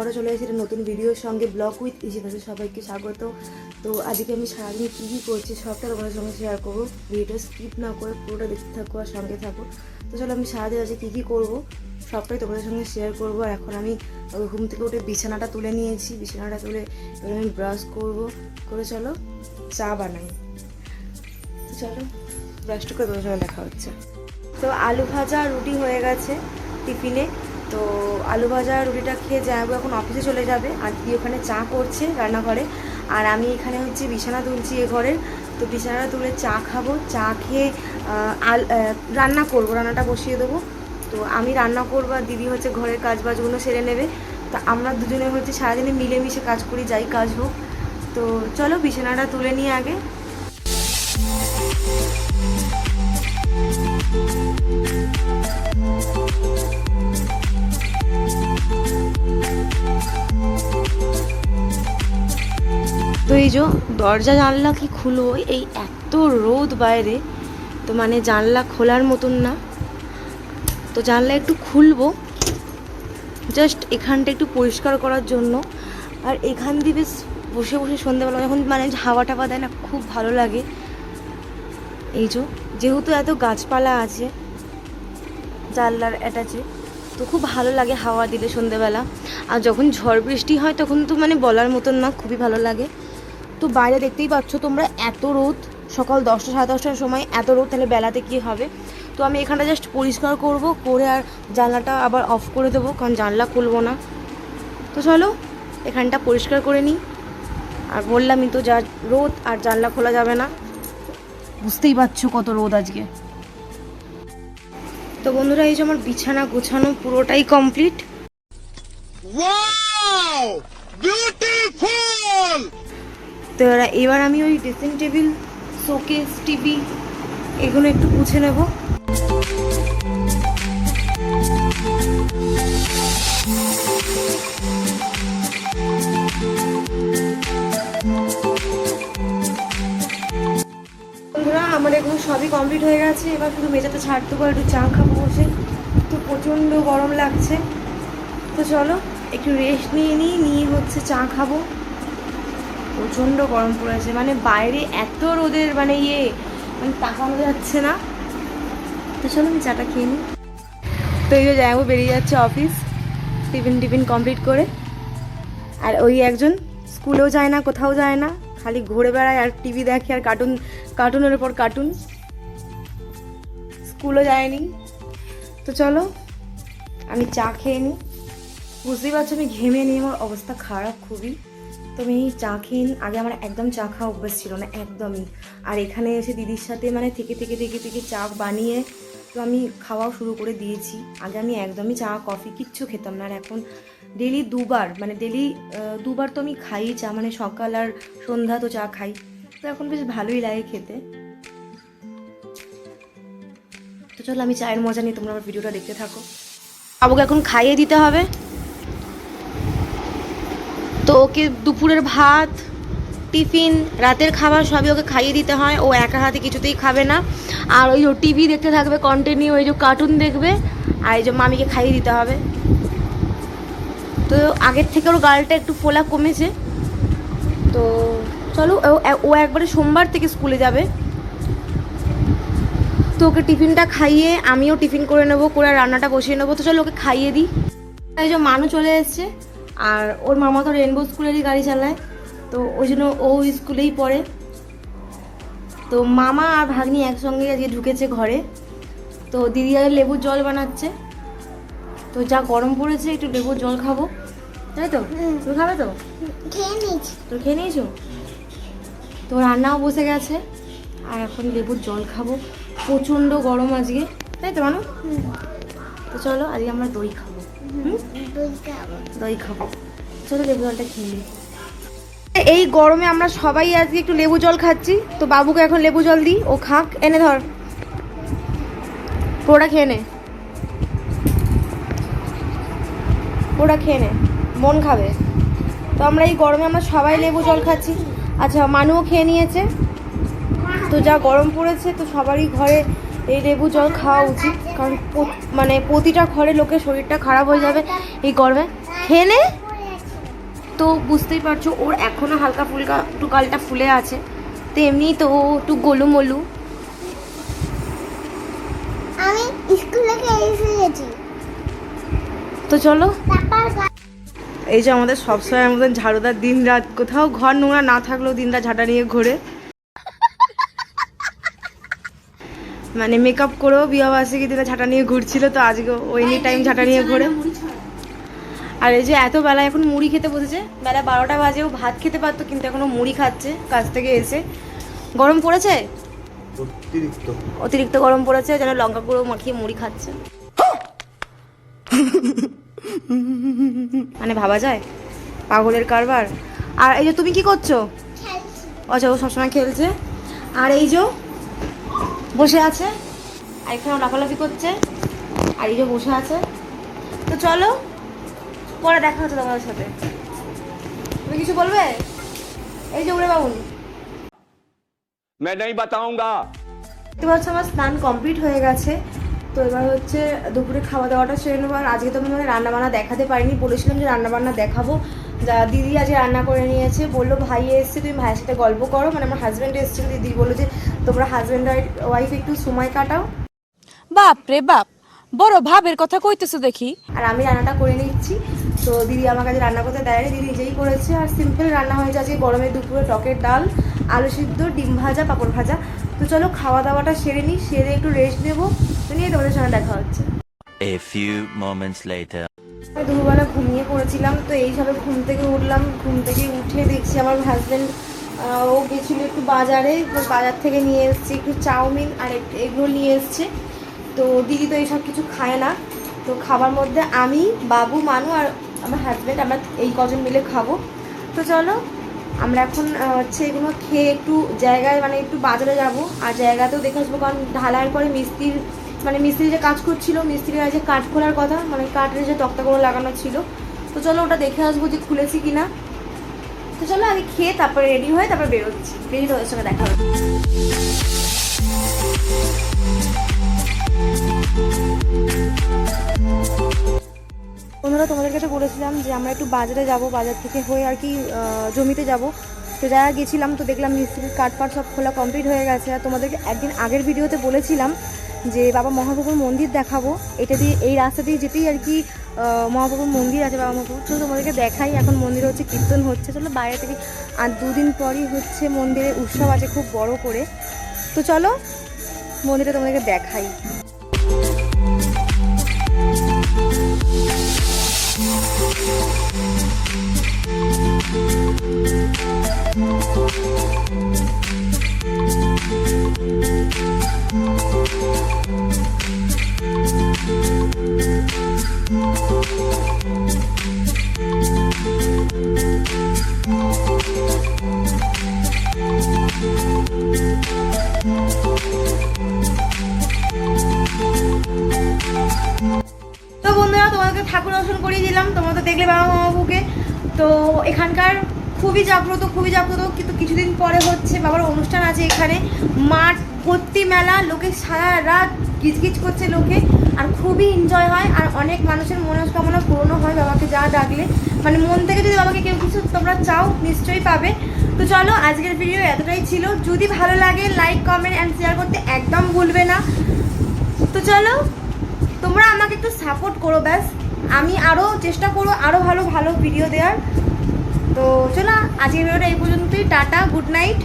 আবারও চলে এসেছি নতুন ভিডিওর সঙ্গে ব্লগ উইথ ইশিতাতে সবাইকে স্বাগত। তো আজকে আমি সারাদিন কী কী করছি সবটা তোমাদের সঙ্গে শেয়ার করবো। ভিডিওটা স্কিপ না করে পুরোটা দেখতে থাকো আর সঙ্গে থাকো। তো চলো আমি সারাদিন আজকে কী কী করবো সবটাই তোমাদের সঙ্গে শেয়ার করবো। আর এখন আমি ঘুম থেকে উঠে বিছানাটা তুলে নিয়েছি, বিছানাটা তুলে এবার আমি ব্রাশ করে চলো চা বানাই। তো চলো ব্রাশটা করে তোমাদের সঙ্গে দেখা হচ্ছে। তো আলু ভাজা রুটি হয়ে গেছে টিফিনে। তো আলু ভাজা রুটিটা খেয়ে যাবো, এখন অফিসে চলে যাবে। আর কি ওখানে চা করছে রান্নাঘরে, আর আমি এখানে হচ্ছে বিছানা তুলছি এ ঘরের। তো বিছানাটা তুলে চা খাবো, চা খেয়ে রান্না করবো, রান্নাটা বসিয়ে দেবো। তো আমি রান্না করবো আর দিদি হচ্ছে ঘরের কাজ বাজগুলো সেরে নেবে। তো আমরা দুজনে হচ্ছে সারাদিনে মিলেমিশে কাজ করি, যাই কাজ হোক। তো চলো বিছানাটা তুলে নিয়ে আগে। তো এই যে দরজা জানলা কি খুলো, এই এত রোদ বাইরে, তো মানে জানলা খোলার মতন না। তো জানলা একটু খুলবো জাস্ট এখানটা একটু পরিষ্কার করার জন্য। আর এখান দিয়ে বেশ বসে বসে সন্ধ্যাবেলা যখন মানে হাওয়া টাওয়া দেয় না, খুব ভালো লাগে। এই যে যেহেতু এত গাছপালা আছে জানলার অ্যাটাচে, তো খুব ভালো লাগে হাওয়া দিলে সন্ধ্যেবেলা। আর যখন ঝড় বৃষ্টি হয় তখন তো মানে বলার মতন না, খুবই ভালো লাগে। তো বাইরে দেখতেই পাচ্ছ তোমরা এত রোদ, সকাল 10টা সাড়ে 10টার সময় এত রোদ, তাহলে বেলাতে কী হবে। তো আমি এখানটা জাস্ট পরিষ্কার করে আর জানলাটা আবার অফ করে দেবো, কারণ জানলা খুলবো না। তো চলো এখানটা পরিষ্কার করে নিই। আর বললামই তো যা রোদ, আর জানলা খোলা যাবে না, বুঝতেই পারছো কত রোদ আজকে। তো বন্ধুরা এই যে আমার বিছানা গোছানো পুরোটাই কমপ্লিট। Wow beautiful. তো এবার আমি ওই ড্রেসিং টেবিল, শোকেস, টিভি এগুলো একটু মুছে নেব। বন্ধুরা আমার এগুলো সবই কমপ্লিট হয়ে গেছে, এবার শুধু মেঝেতে ছাড়তে পারে, একটু চা খাবো বসে। তো প্রচণ্ড গরম লাগছে, তো চলো একটু রেস্ট নিয়ে হচ্ছে চা খাবো। প্রচণ্ড গরম পড়েছে, মানে বাইরে এত রোদের মানে মানে তাকানো যাচ্ছে না। তো চলো আমি চাটা খেয়ে নিই। তো এই যে যাবো, বেরিয়ে যাচ্ছে অফিস, টিফিন কমপ্লিট করে। আর ওই একজন স্কুলেও যায় না, কোথাও যায় না, খালি ঘুরে বেড়ায় আর টিভি দেখে আর কার্টুনের উপর কার্টুন, স্কুলও যায়নি। তো চলো আমি চা খেয়ে নিই। বুঝতেই পারছো আমি ঘেমে নিই, আমার অবস্থা খারাপ খুবই। তো আমি চা খেয়ে আগে আমার একদম চা খাওয়া অভ্যাস ছিল না একদমই। আর এখানে এসে দিদির সাথে মানে থেকে চা বানিয়ে তো আমি খাওয়াও শুরু করে দিয়েছি। আগে আমি একদমই চা কফি কিচ্ছু খেতাম না, আর এখন ডেলি দুবার তো আমি খাই চা, মানে সকাল আর সন্ধ্যা তো চা খাই। তো এখন বেশ ভালোই লাগে খেতে। তো চলো আমি চায়ের মজা নিয়ে তোমরা আমার ভিডিওটা দেখতে থাকো। বাবুকে এখন খাইয়ে দিতে হবে। তো ওকে দুপুরের ভাত, টিফিন, রাতের খাবার সবই ওকে খাইয়ে দিতে হয়। ও একা হাতে কিছুতেই খাবে না। আর ওই যে টিভি দেখতে থাকবে কন্টিনিউ, ওই যে কার্টুন দেখবে, আর এই যে মামিকে খাইয়ে দিতে হবে। তো আগের থেকে ওর গালটা একটু ফোলা কমেছে। তো চলো ও একবারে সোমবার থেকে স্কুলে যাবে। তো ওকে টিফিনটা খাইয়ে আমিও টিফিন করে নেবো, করে রান্নাটা বসিয়ে নেবো। তো চলো ওকে খাইয়ে দিই। এই যে মানু চলে এসছে, আর ওর মামা তো রেনবো স্কুলেরই গাড়ি চালায়, তো ওই জন্য ও স্কুলেই পড়ে। তো মামা আর ভাগ্নি একসঙ্গে আজকে ঢুকেছে ঘরে। তো দিদি আগে লেবুর জল বানাচ্ছে। তো যা গরম পড়েছে একটু লেবুর জল খাবো, তাই তো? তুমি খাবে তো? খেয়ে নিয়েছো? তো রান্নাও বসে গেছে, আর এখন লেবুর জল খাবো। প্রচণ্ড গরম আজকে, তাই তো মানু? তো চলো আজকে আমরা দই খাবো। দই খাবো, চলো লেবু জলটা খেয়ে নিই। এই গরমে আমরা সবাই আজকে একটু লেবু জল খাচ্ছি। তো বাবুকে এখন লেবু জল দিই, ও খাক। এনে ধর, পোড়া খেয়ে নে, মন খাবে। তো আমরা এই গরমে আমরা সবাই লেবু জল খাচ্ছি। আচ্ছা মানুও খেয়ে নিয়েছে। তো যা গরম পড়েছে, তো সবারই ঘরে এই লেবু জল খাওয়া উচিত, কারণ মানে প্রতিটা ঘরে লোকের শরীরটা খারাপ হয়ে যাবে এই গরমে। খেয়ে নে, তো বুঝতেই পারছো ওর এখনও হালকা ফুলকা একটু গালটা ফুলে আছে, তো এমনি তো ও একটু গোলুমলু। আমি স্কুল থেকে এসেছি তো চলো, এই যে আমাদের সবসময়ের মতন ঝাড়ুদার দিন রাত কোথাও ঘর নোংরা না থাকলেও দিন রাত ঝাঁটা নিয়ে ঘোরে, মানে মেকআপ করেও বিবাহবার্ষিকী দিনে ঝাঁটা নিয়ে ঘুরছিল, তো আজকে ও এনি টাইম ঝাঁটা নিয়ে ঘোরে। আর এই যে এত বেলা এখন মুড়ি খেতে বসেছে, বেলা 12টা বাজে, ও ভাত খেতে পারতো কিন্তু এখনো মুড়ি খাচ্ছে কাছ থেকে এসে। গরম পড়েছে, অতিরিক্ত গরম পড়েছে, যেন লঙ্কা গুঁড়ো মাখিয়ে মুড়ি খাচ্ছে। মানে ভাবা যায় পাগলের কারবার। আর এই যে তুমি কি করছো? আচ্ছা, ও সবসময় খেলছে। আর এই যে বসে আছে, আর এখানে লাফালাফি করছে, আর এই যে বসে আছে। তো চলো পরে দেখা হচ্ছে তোমাদের সাথে। তুমি কিছু বলবে? এই যে উড়ে বাবুন, मैं नहीं बताऊंगा। দেখতে পাচ্ছ আমার স্নান কমপ্লিট হয়ে গেছে। তো এবার হচ্ছে দুপুরে খাওয়া দাওয়াটা সেরে নেবো। আর আজকে তো আমি মানে রান্নাবান্না দেখাতে পারিনি, বলেছিলাম যে রান্নাবান্না দেখাবো। যা দিদি আজকে রান্না করে নিয়েছে, বললো ভাই এসছে তুমি ভাইয়ের সাথে গল্প করো, মানে আমার হাজব্যান্ড এসেছিল। দিদি বললো যে তোমরা হাজব্যান্ড আর ওয়াইফ একটু সময় কাটাও। বাপ রে বাপ, বড় ভাবের কথা কইতেছো দেখি। আর আমি রান্নাটা করে নিচ্ছি। তো দিদি আমার কাছে রান্না করতে দেয়নি, দিদি নিজেই করেছে। আর সিম্পল রান্না হয়েছে আজকে গরমের দুপুরে, টকের ডাল, আলু সিদ্ধ, ডিম ভাজা, পাঁপড় ভাজা। তো চলো খাওয়া দাওয়াটা সেরে নিই, সেরে একটু রেস্ট নেবো, তো নিয়ে তোমাদের সঙ্গে দেখা হচ্ছে। A few moments later. দুপুরবেলা ঘুমিয়ে পড়েছিলাম, তো এইভাবে ঘুম থেকে উঠলাম। ঘুম থেকে উঠে দেখছি আমার হাজব্যান্ড ও গেছিলো একটু বাজারে, বাজার থেকে নিয়ে এসছে একটু চাউমিন আর এগরোল নিয়ে এসছে। তো দিদি তো এইসব কিছু খায় না, তো খাবার মধ্যে আমি, বাবু, মানু আর আমার হাজব্যান্ড আমরা এই কজন মিলে খাবো। তো চলো আমরা এখন হচ্ছে এগুলো খেয়ে একটু জায়গায় মানে একটু বাজারে যাব, আর জায়গাতেও দেখে আসবো, কারণ ঢালাইয়ের পরে মিস্ত্রি যে কাজ করছিল, মিস্ত্রির আজকে কাঠ খোলার কথা, মানে কাঠের যে তক্তাগুলো লাগানো ছিল। তো চলো ওটা দেখে আসবো যে খুলেছি কিনা। তো চলো আগে খেয়ে তারপরে রেডি হয়ে তারপর বেরোচ্ছি, বেরিয়ে তোদের সঙ্গে দেখা হবে। বন্ধুরা তোমাদের কাছে বলেছিলাম যে আমরা একটু বাজারে যাব, বাজার থেকে হয়ে আর কি জমিতে যাব। তো যারা গেছিলাম, তো দেখলাম মিস্ত্রির কাঠপাট সব খোলা কমপ্লিট হয়ে গেছে। আর তোমাদেরকে একদিন আগের ভিডিওতে বলেছিলাম যে বাবা মহাপ্রভুর মন্দির দেখাবো, এটা দিয়ে এই রাস্তা দিয়ে যেতেই আর কি মহাপ্রভুর মন্দির আছে, বাবা মহাপ্রভুর। চলো তোমাদেরকে দেখাই, এখন মন্দিরে হচ্ছে কীর্তন হচ্ছে। চলো বাইরে থেকে, আর 2 দিন পরই হচ্ছে মন্দিরে উৎসব আছে খুব বড় করে। তো চলো মন্দিরে তোমাদেরকে দেখাই। তো বন্ধুরা তোমাদেরকে ঠাকুর দর্শন করিয়ে দিলাম, তোমরা তো দেখলে বাবা মহাপ্রভুকে। তো এখানকার খুবই জাগ্রত, কিন্তু কিছুদিন পরে হচ্ছে বাবার অনুষ্ঠান আছে এখানে, মাঠ ভর্তি মেলা, লোকে সারা রাত গিজগিজ করছে লোকে, আর খুবই এনজয় হয়। আর অনেক মানুষের মনস্কামনা পূর্ণ হয় বাবাকে যা ডাকলে, মানে মন থেকে যদি বাবাকে কেউ কিছু তোমরা চাও নিশ্চয়ই পাবে। তো চলো আজকের ভিডিও এতটাই ছিল, যদি ভালো লাগে লাইক, কমেন্ট অ্যান্ড শেয়ার করতে একদম ভুলবে না। তো চলো তোমরা আমাকে একটু সাপোর্ট করো, ব্যাস আমি আরও চেষ্টা করবো আরও ভালো ভালো ভিডিও দেওয়ার। তো চলো আজকের ভিডিওটা এই পর্যন্তই, টাটা, গুড নাইট।